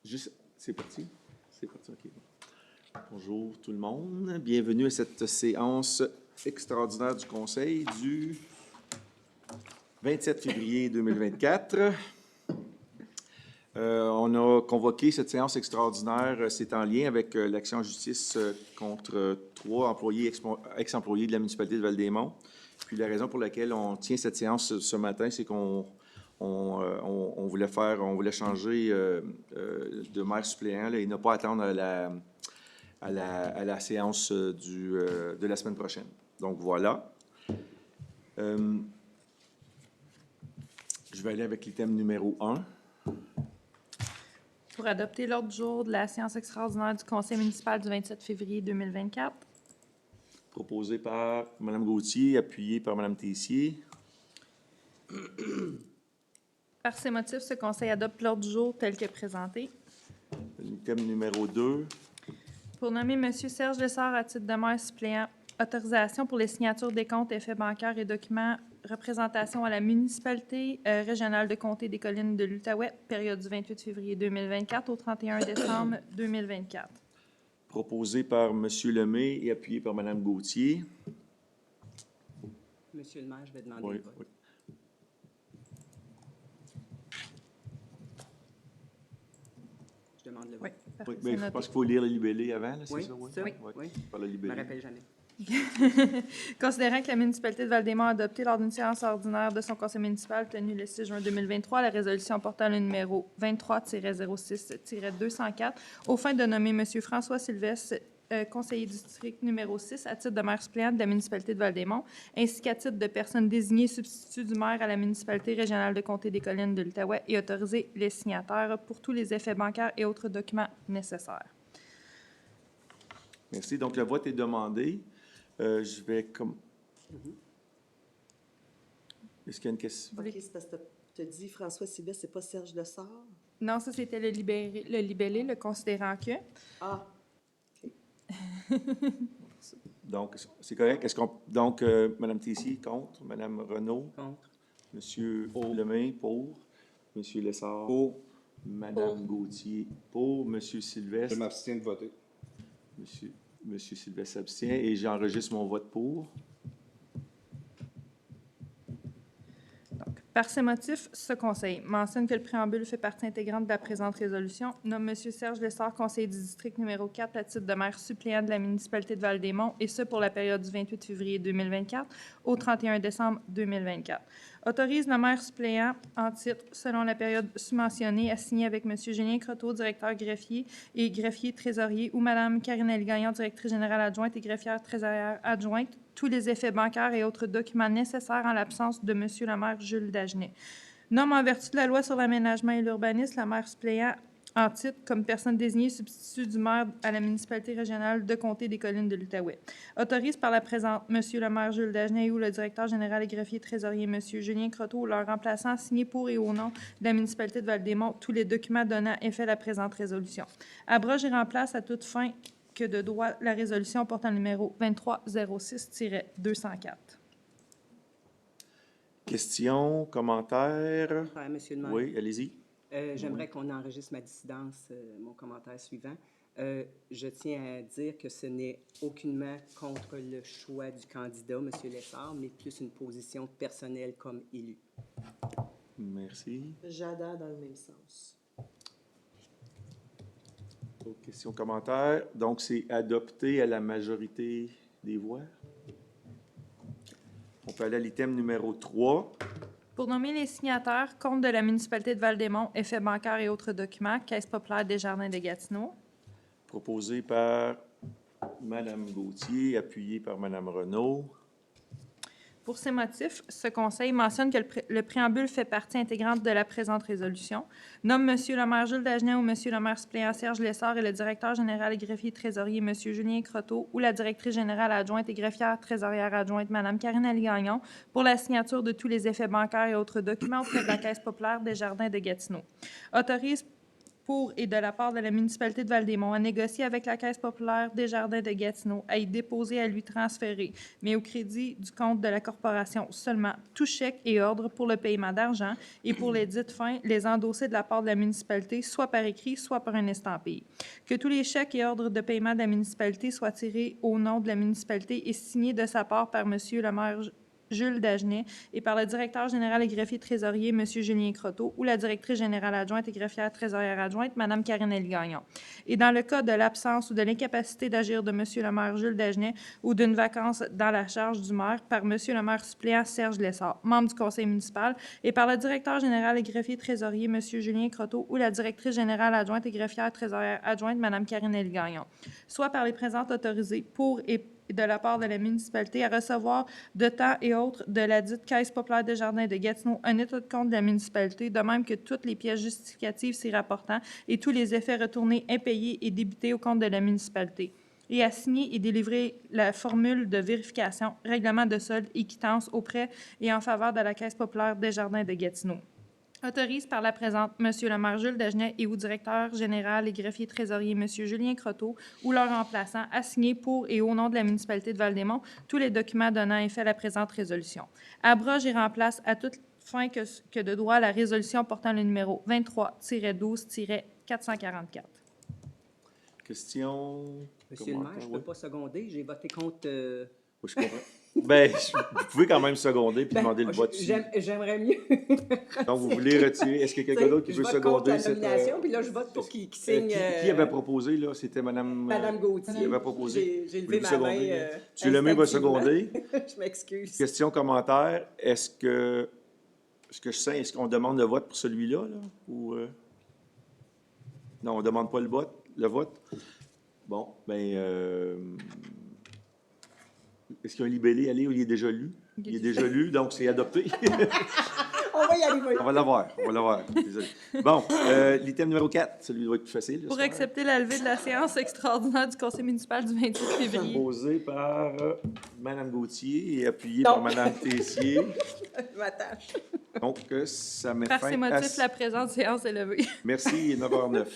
C'est parti? C'est parti, OK. Bonjour tout le monde. Bienvenue à cette séance extraordinaire du Conseil du 27 février 2024. On a convoqué cette séance extraordinaire, c'est en lien avec l'action en justice contre 3 employés, ex-employés de la municipalité de Val-des-Monts. Puis la raison pour laquelle on tient cette séance ce matin, c'est qu'on voulait changer de maire suppléant là, et ne pas attendre à la séance de la semaine prochaine. Donc voilà. Je vais aller avec l'item numéro 1. Pour adopter l'ordre du jour de la séance extraordinaire du Conseil municipal du 27 février 2024. Proposé par Mme Gauthier, appuyé par Mme Tessier. Par ces motifs, ce Conseil adopte l'ordre du jour tel que présenté. L'item numéro 2. Pour nommer M. Serge Lessard à titre de maire suppléant, autorisation pour les signatures des comptes, effets bancaires et documents, représentation à la municipalité régionale de comté des collines de l'Outaouais, période du 28 février 2024 au 31 décembre 2024. Proposé par M. Lemay et appuyé par Mme Gauthier. Monsieur le maire, je vais demander le vote. Oui. Je demande le vote. Oui, parfait, Oui, mais je c'est pense qu'il faut lire le libellé avant, là, c'est Oui, ça? ça? Oui. Oui. Par le Je ne me libellé. rappelle jamais. Considérant que la municipalité de Val-des-Monts a adopté lors d'une séance ordinaire de son conseil municipal tenue le 6 juin 2023 la résolution portant le numéro 23-06-204 aux fins de nommer M. François Sylvestre, conseiller du district numéro 6 à titre de maire suppléant de la municipalité de Val-des-Monts, ainsi qu'à titre de personne désignée substitut du maire à la municipalité régionale de comté des collines de l'Outaouais et autoriser les signataires pour tous les effets bancaires et autres documents nécessaires. Merci. Donc, le vote est demandé. Je vais comme... Est-ce qu'il y a une question? OK, c'est parce que tu as dit François Sylvestre, c'est pas Serge Lessard? Non, ça, c'était le libellé, le considérant que. Ah, OK. Donc, c'est correct. Donc, Mme Tessier, contre. Mme Renaud? Contre. M. Lemay, pour. M. Lessard? Pour. Mme Gauthier, pour. M. Je Sylvestre? m'abstiens de voter. Monsieur Sylvestre s'abstient et j'enregistre mon vote pour. Donc, par ces motifs, ce Conseil mentionne que le préambule fait partie intégrante de la présente résolution, nomme M. Serge Lessard, conseiller du district numéro 4 à titre de maire suppléant de la municipalité de Val-des-Monts, et ce pour la période du 28 février 2024 au 31 décembre 2024. Autorise le maire suppléant en titre, selon la période submentionnée, à signer avec M. Julien Croteau, directeur greffier et greffier trésorier, ou Mme Karine Gagnon, directrice générale adjointe et greffière trésorière adjointe, tous les effets bancaires et autres documents nécessaires en l'absence de M. le maire Jules Dagenet. Nomme en vertu de la loi sur l'aménagement et l'urbanisme, la maire suppléant en titre comme personne désignée substitut du maire à la municipalité régionale de comté des collines de l'Outaouais. Autorise par la présente M. le maire Jules Dagenet ou le directeur général et greffier trésorier M. Julien Croteau ou leur remplaçant signer pour et au nom de la municipalité de Val-des-Monts tous les documents donnant effet à la présente résolution. Abroge et remplace à toute fin que de droit la résolution portant le numéro 2306-204. Questions, commentaires? Monsieur le maire. Oui, allez-y. J'aimerais qu'on enregistre ma dissidence, mon commentaire suivant. Je tiens à dire que ce n'est aucunement contre le choix du candidat, M. Lessard, mais plus une position personnelle comme élu. Merci. J'adhère dans le même sens. Autres questions, commentaires? Donc, c'est adopté à la majorité des voix. On peut aller à l'item numéro 3. Pour nommer les signataires, compte de la municipalité de Val-des-Monts, effets bancaires et autres documents, Caisse populaire des Jardins de Gatineau. Proposé par Mme Gauthier, appuyé par Mme Renaud. Pour ces motifs, ce Conseil mentionne que le préambule fait partie intégrante de la présente résolution, nomme M. le maire Jules Dagenet ou M. le maire suppléant Serge Lessard et le directeur général et greffier trésorier M. Julien Croteau ou la directrice générale adjointe et greffière trésorière adjointe Mme Karine Gagnon pour la signature de tous les effets bancaires et autres documents auprès de la Caisse populaire des Jardins de Gatineau. Autorise pour et de la part de la municipalité de Val-des-Monts à négocier avec la Caisse populaire des Jardins de Gatineau, à y déposer, à lui transférer, mais au crédit du compte de la corporation seulement, tout chèque et ordre pour le paiement d'argent et pour les dites fins, les endosser de la part de la municipalité, soit par écrit, soit par un estampille. Que tous les chèques et ordres de paiement de la municipalité soient tirés au nom de la municipalité et signés de sa part par Monsieur le maire Jules Dagenet et par le directeur général et greffier trésorier, M. Julien Croteau, ou la directrice générale adjointe et greffière trésorière adjointe, Mme Karine Gagnon. Et dans le cas de l'absence ou de l'incapacité d'agir de M. le maire Jules Dagenet ou d'une vacance dans la charge du maire par M. le maire suppléant Serge Lessard, membre du conseil municipal, et par le directeur général et greffier trésorier, M. Julien Croteau, ou la directrice générale adjointe et greffière trésorière adjointe, Mme Karine Gagnon, soit par les présentes autorisés pour et de la part de la municipalité à recevoir de temps et autres de la dite Caisse populaire des Jardins de Gatineau un état de compte de la municipalité, de même que toutes les pièces justificatives s'y rapportant et tous les effets retournés impayés et débités au compte de la municipalité, et à signer et délivrer la formule de vérification, règlement de solde et quittance auprès et en faveur de la Caisse populaire des Jardins de Gatineau. Autorise par la présente M. le maire Jules Dagenet et ou directeur général et greffier trésorier M. Julien Croteau ou leur remplaçant à signer pour et au nom de la municipalité de Val-des-Monts tous les documents donnant effet à la présente résolution. Abroge et remplace à toute fin que de droit la résolution portant le numéro 23-12-444. Question? Monsieur le maire, je ne peux pas seconder. J'ai voté contre... Oui, je comprends. Ben, vous pouvez quand même seconder puis demander le vote. J'aimerais mieux. Donc, vous voulez retirer. Est-ce qu'il y a quelqu'un d'autre qui veut Je vote contre la seconder nomination, puis là, je vote pour qu'il signe... Qui avait proposé, là? C'était Mme... Madame Gauthier. Qui avait proposé. J'ai levé ma main. M. Lemay va seconder. Je m'excuse. Question, commentaire. Est-ce que je sais, est-ce qu'on demande le vote pour celui-là, là? Ou... Non, on ne demande pas le vote. Bon, bien... Est-ce qu'il y a un libellé, allez, ou il est déjà lu? Il est déjà lu, donc c'est adopté. On va y arriver. On va l'avoir. Désolé. Bon, l'item numéro 4, celui doit être plus facile. Pour accepter la levée de la séance extraordinaire du conseil municipal du 28 février. Proposé par Mme Gauthier et appuyé par Mme Tessier. Je m'attache. Donc, ça met Par fin ces motifs, la présente séance est levée. Merci, 9h09.